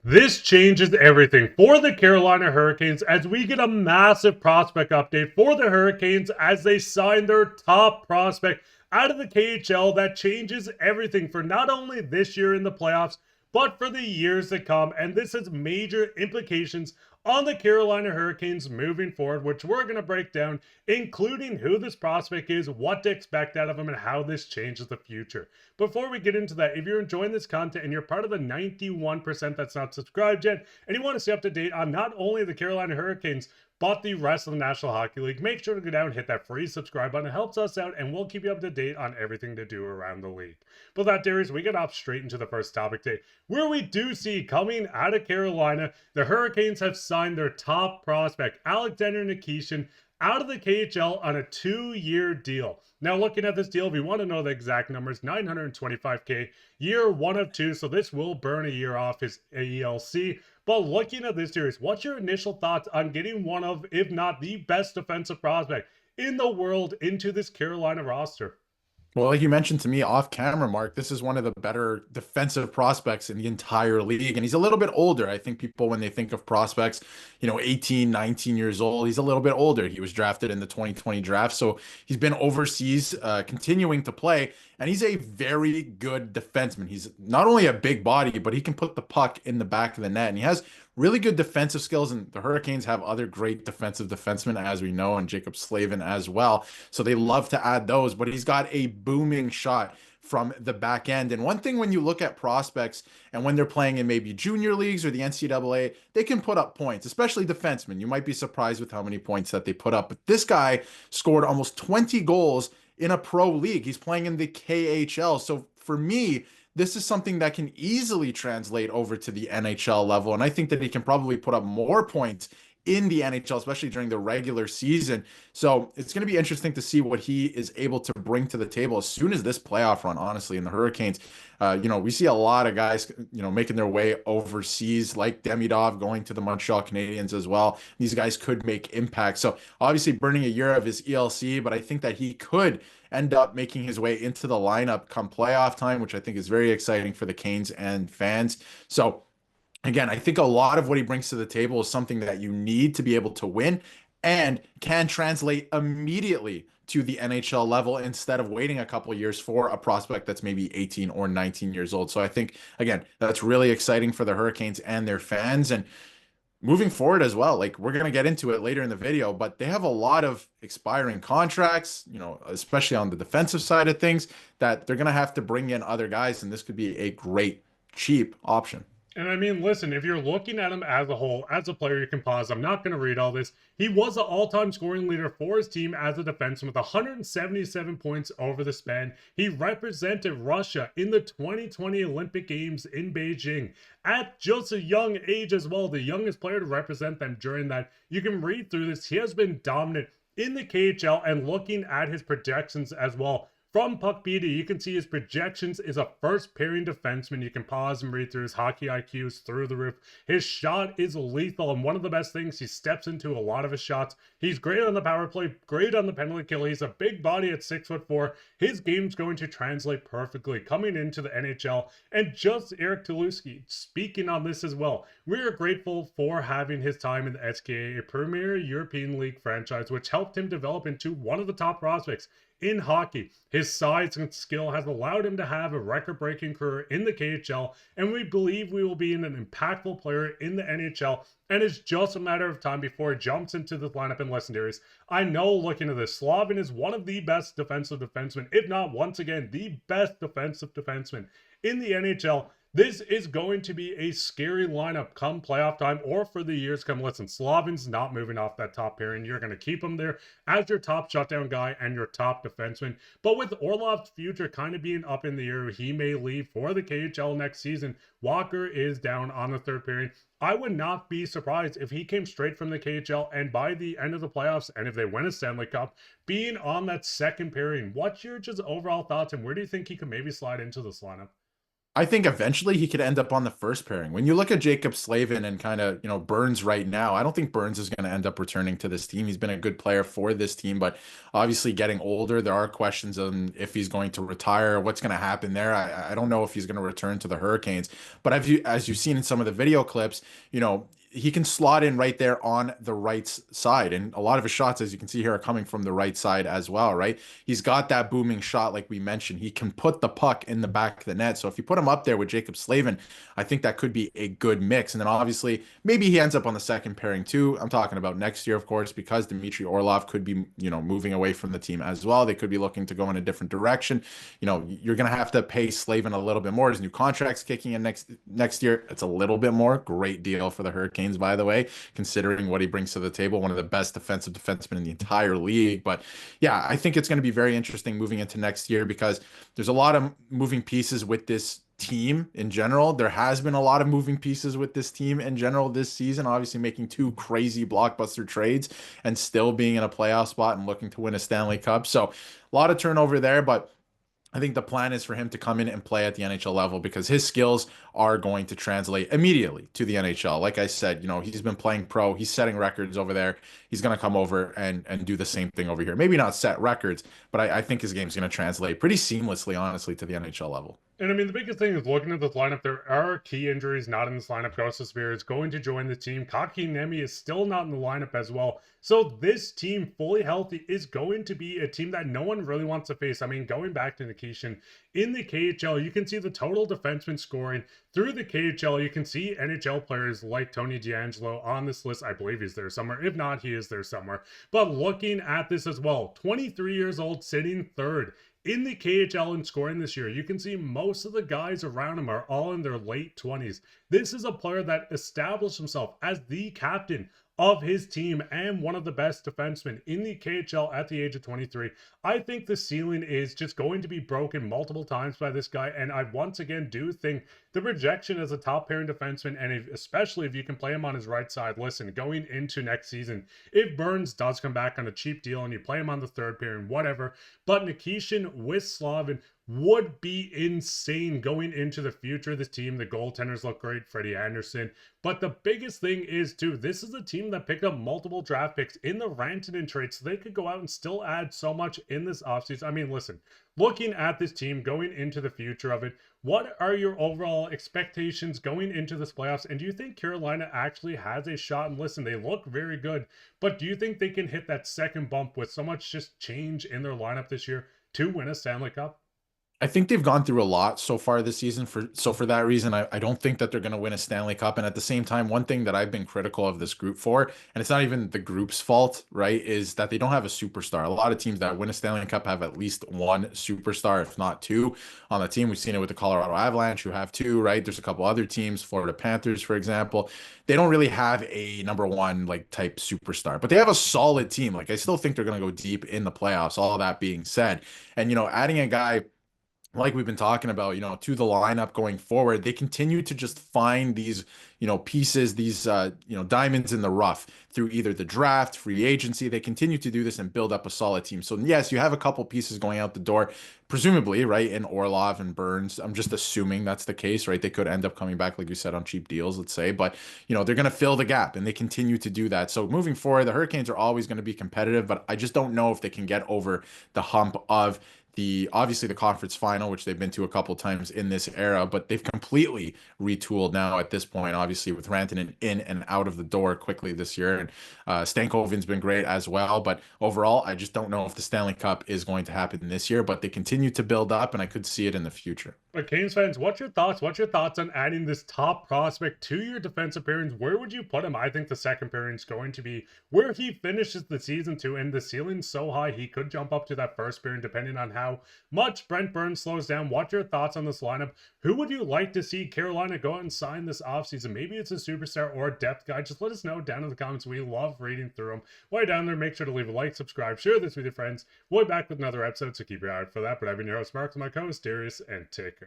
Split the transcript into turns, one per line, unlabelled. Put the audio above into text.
This changes everything for the Carolina Hurricanes as we get a massive prospect update for the Hurricanes as they sign their top prospect out of the KHL. That changes everything for not only this year in the playoffs, but for the years to come. And this has major implications on the Carolina Hurricanes moving forward, which we're going to break down, including who this prospect is, what to expect out of him, and how this changes the future. Before we get into that, if you're enjoying this content and you're part of the 91% that's not subscribed yet, and you want to stay up to date on not only the Carolina Hurricanes, but the rest of the National Hockey League, make sure to go down and hit that free subscribe button. It helps us out, and we'll keep you up to date on everything to do around the league. But with that, Darius, we get off straight into the first topic today, where we do see coming out of Carolina, the Hurricanes have signed their top prospect, Alexander Nikishin, out of the KHL on a 2-year deal. Now, looking at this deal, if you want to know the exact numbers, $925K, year 1 of 2, so this will burn a year off his AELC. But looking at this series, what's your initial thoughts on getting one of, if not the best defensive prospect in the world into this Carolina roster?
Well, like you mentioned to me off camera, Mark, this is one of the better defensive prospects in the entire league. And he's a little bit older. I think people, when they think of prospects, 18, 19 years old, he's a little bit older. He was drafted in the 2020 draft. So he's been overseas, continuing to play. And he's a very good defenseman. He's not only a big body, but he can put the puck in the back of the net. And he has really good defensive skills. And the Hurricanes have other great defensive defensemen, as we know, and Jacob Slavin as well. So they love to add those. But he's got a booming shot from the back end. And one thing when you look at prospects and when they're playing in maybe junior leagues or the NCAA, they can put up points, especially defensemen. You might be surprised with how many points that they put up. But this guy scored almost 20 goals in a pro league. He's playing in the KHL. So for me, this is something that can easily translate over to the NHL level. And I think that he can probably put up more points in the NHL, especially during the regular season. So it's going to be interesting to see what he is able to bring to the table as soon as this playoff run, honestly, in the Hurricanes. We see a lot of guys, making their way overseas, like Demidov going to the Montreal Canadiens as well. These guys could make impact. So obviously burning a year of his ELC, but I think that he could end up making his way into the lineup come playoff time, which I think is very exciting for the Canes and fans. So again, I think a lot of what he brings to the table is something that you need to be able to win and can translate immediately to the NHL level instead of waiting a couple of years for a prospect that's maybe 18 or 19 years old. So I think, again, that's really exciting for the Hurricanes and their fans. And moving forward as well, like we're going to get into it later in the video, but they have a lot of expiring contracts, especially on the defensive side of things, that they're going to have to bring in other guys. And this could be a great, cheap option.
And I mean, listen, if you're looking at him as a whole, as a player, you can pause. I'm not going to read all this. He was the all-time scoring leader for his team as a defenseman with 177 points over the span. He represented Russia in the 2020 Olympic Games in Beijing at just a young age as well, the youngest player to represent them during that. You can read through this. He has been dominant in the KHL, and looking at his projections as well. From Puckpedia, you can see his projections is a first pairing defenseman. You can pause and read through his hockey IQs through the roof. His shot is lethal, and one of the best things, he steps into a lot of his shots. He's great on the power play, great on the penalty kill. He's a big body at 6'4". His game's going to translate perfectly coming into the NHL. And just Eric Tulusky speaking on this as well. We are grateful for having his time in the SKA, a premier European League franchise, which helped him develop into one of the top prospects in hockey. His size and skill has allowed him to have a record-breaking career in the KHL, and we believe we will be an impactful player in the NHL, and it's just a matter of time before he jumps into the lineup in legendaries. I know, looking at this, Slavin is one of the best defensive defensemen, if not, once again, the best defensive defenseman in the NHL. This is going to be a scary lineup come playoff time or for the years come. Listen, Slavin's not moving off that top pairing. You're going to keep him there as your top shutdown guy and your top defenseman. But with Orlov's future kind of being up in the air, he may leave for the KHL next season. Walker is down on the third pairing. I would not be surprised if he came straight from the KHL and by the end of the playoffs, and if they win a Stanley Cup, being on that second pairing. What's your just overall thoughts, and where do you think he could maybe slide into this lineup?
I think eventually he could end up on the first pairing. When you look at Jacob Slavin and kind of, Burns right now, I don't think Burns is going to end up returning to this team. He's been a good player for this team, but obviously getting older, there are questions on if he's going to retire, what's going to happen there. I don't know if he's going to return to the Hurricanes, but as you've seen in some of the video clips, he can slot in right there on the right side. And a lot of his shots, as you can see here, are coming from the right side as well, right? He's got that booming shot, like we mentioned. He can put the puck in the back of the net. So if you put him up there with Jacob Slavin, I think that could be a good mix. And then obviously, maybe he ends up on the second pairing too. I'm talking about next year, of course, because Dmitry Orlov could be, moving away from the team as well. They could be looking to go in a different direction. You're going to have to pay Slavin a little bit more. His new contract's kicking in next year. It's a little bit more. Great deal for the Hurricanes, by the way, considering what he brings to the table. One of the best defensive defensemen in the entire league. But yeah, I think it's going to be very interesting moving into next year because there's a lot of moving pieces with this team in general. There has been a lot of moving pieces with this team in general this season, obviously making two crazy blockbuster trades and still being in a playoff spot and looking to win a Stanley Cup. So a lot of turnover there, but I think the plan is for him to come in and play at the NHL level because his skills are going to translate immediately to the NHL. Like I said, he's been playing pro, he's setting records over there. He's going to come over and do the same thing over here. Maybe not set records, but I think his game's going to translate pretty seamlessly, honestly, to the NHL level.
And I mean, the biggest thing is looking at this lineup, there are key injuries not in this lineup. Gostisbehere is going to join the team. Kotkaniemi is still not in the lineup as well. So this team, fully healthy, is going to be a team that no one really wants to face. I mean, going back to Nikishin, in the KHL, you can see the total defenseman scoring. Through the KHL, you can see NHL players like Tony DeAngelo on this list. I believe he's there somewhere. If not, he is there somewhere. But looking at this as well, 23 years old, sitting third in the KHL in scoring this year. You can see most of the guys around him are all in their late 20s. This is a player that established himself as the captain of his team and one of the best defensemen in the KHL at the age of 23. I think the ceiling is just going to be broken multiple times by this guy, and I once again do think the projection as a top pairing defenseman, and especially if you can play him on his right side, listen, going into next season, if Burns does come back on a cheap deal and you play him on the third pairing, whatever, but Nikishin with Slavin would be insane going into the future of this team. The goaltenders look great, Freddie Anderson. But the biggest thing is, too, this is a team that picked up multiple draft picks in the Rantanen trade, so they could go out and still add so much in this offseason. I mean, listen, looking at this team going into the future of it, what are your overall expectations going into this playoffs? And do you think Carolina actually has a shot? And listen, they look very good, but do you think they can hit that second bump with so much just change in their lineup this year to win a Stanley Cup?
I think they've gone through a lot so far this season. For that reason, I don't think that they're going to win a Stanley Cup. And at the same time, one thing that I've been critical of this group for, and it's not even the group's fault, right, is that they don't have a superstar. A lot of teams that win a Stanley Cup have at least one superstar, if not two, on the team. We've seen it with the Colorado Avalanche, who have two, right? There's a couple other teams, Florida Panthers, for example. They don't really have a number one like type superstar, but they have a solid team. Like I still think they're going to go deep in the playoffs. All that being said, and adding a guy like we've been talking about, to the lineup going forward, they continue to just find these, pieces, these, diamonds in the rough through either the draft, free agency. They continue to do this and build up a solid team. So yes, you have a couple pieces going out the door, presumably, right, in Orlov and Burns. I'm just assuming that's the case, right? They could end up coming back, like you said, on cheap deals, let's say, but they're going to fill the gap and they continue to do that. So moving forward, the Hurricanes are always going to be competitive, but I just don't know if they can get over the hump of obviously the conference final, which they've been to a couple times in this era, but they've completely retooled now at this point, obviously with Rantanen in and out of the door quickly this year. And Stankoven's been great as well. But overall, I just don't know if the Stanley Cup is going to happen this year, but they continue to build up and I could see it in the future.
But Canes fans, what's your thoughts? What's your thoughts on adding this top prospect to your defensive pairings? Where would you put him? I think the second pairing is going to be where he finishes the season to, and the ceiling's so high he could jump up to that first pairing depending on how much Brent Burns slows down. What's your thoughts on this lineup? Who would you like to see Carolina go out and sign this offseason? Maybe it's a superstar or a depth guy. Just let us know down in the comments. We love reading through them. While down there, make sure to leave a like, subscribe, share this with your friends. We'll be back with another episode, so keep your eye out for that. But I've been your host, Mark, and my co-host, Darius, and take care.